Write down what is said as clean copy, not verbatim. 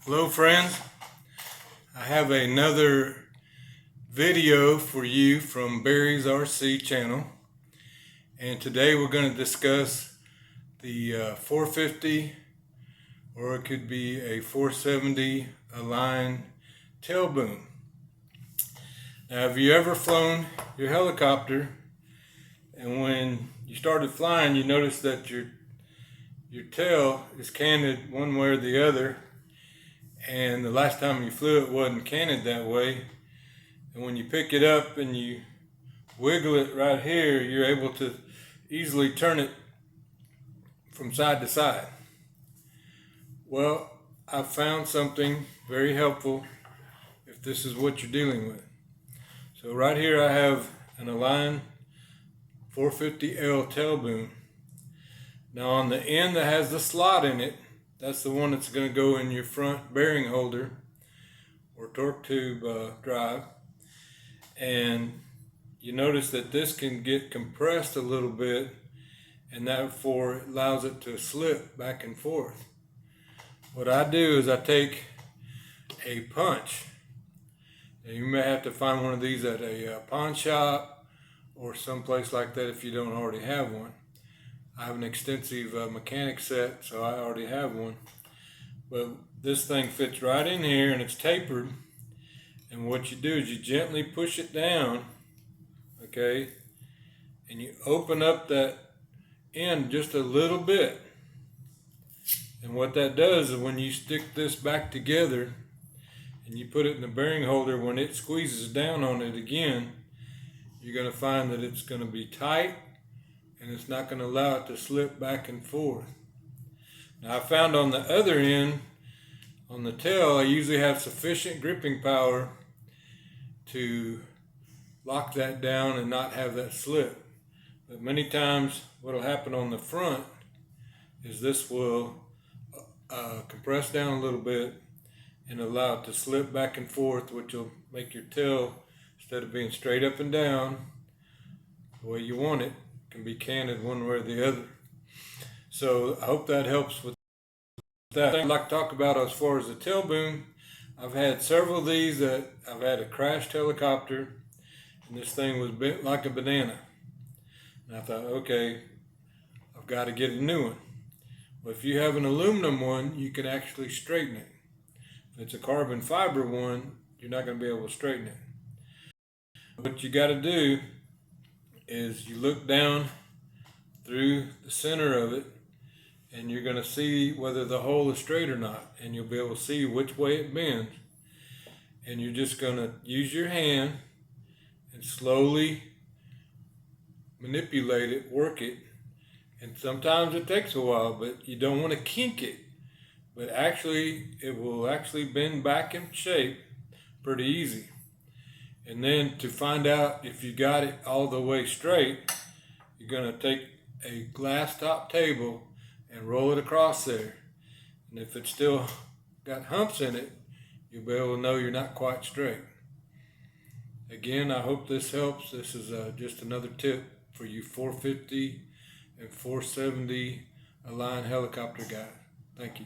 Hello friends, I have another video for you from Bary's RC channel, and today we're going to discuss the 450, or it could be a 470 Align tail boom. Now, have you ever flown your helicopter and when you started flying you noticed that your tail is canted one way or the other, and the last time you flew it wasn't canted that way, and when you pick it up and you wiggle it right here, you're able to easily turn it from side to side? Well, I found something very helpful if this is what you're dealing with. So right here I have an Align 450L tail boom. Now on the end that has the slot in it, that's the one that's going to go in your front bearing holder or torque tube drive. And you notice that this can get compressed a little bit, and therefore it allows it to slip back and forth. What I do is I take a punch. Now you may have to find one of these at a pawn shop or someplace like that if you don't already have one. I have an extensive mechanic set, so I already have one. But this thing fits right in here and it's tapered. And what you do is you gently push it down, okay? And you open up that end just a little bit. And what that does is when you stick this back together and you put it in the bearing holder, when it squeezes down on it again, you're going to find that it's going to be tight and it's not going to allow it to slip back and forth. Now I found on the other end, on the tail, I usually have sufficient gripping power to lock that down and not have that slip. But many times what will happen on the front is this will compress down a little bit and allow it to slip back and forth, which will make your tail, instead of being straight up and down the way you want it, can be canted one way or the other. So I hope that helps with that. I'd like to talk about as far as the tail boom. I've had several of these that I've had a crashed helicopter, and this thing was bent like a banana. And I thought, okay, I've got to get a new one. Well, if you have an aluminum one, you can actually straighten it. If it's a carbon fiber one, you're not going to be able to straighten it. What you got to do is you look down through the center of it, and you're going to see whether the hole is straight or not, and you'll be able to see which way it bends. And you're just going to use your hand and slowly manipulate it, work it. And sometimes it takes a while, but you don't want to kink it. But actually, it will actually bend back in shape pretty easy. And then to find out if you got it all the way straight, you're going to take a glass top table and roll it across there. And if it's still got humps in it, you'll be able to know you're not quite straight. Again, I hope this helps. This is just another tip for you 450 and 470 Align helicopter guys. Thank you.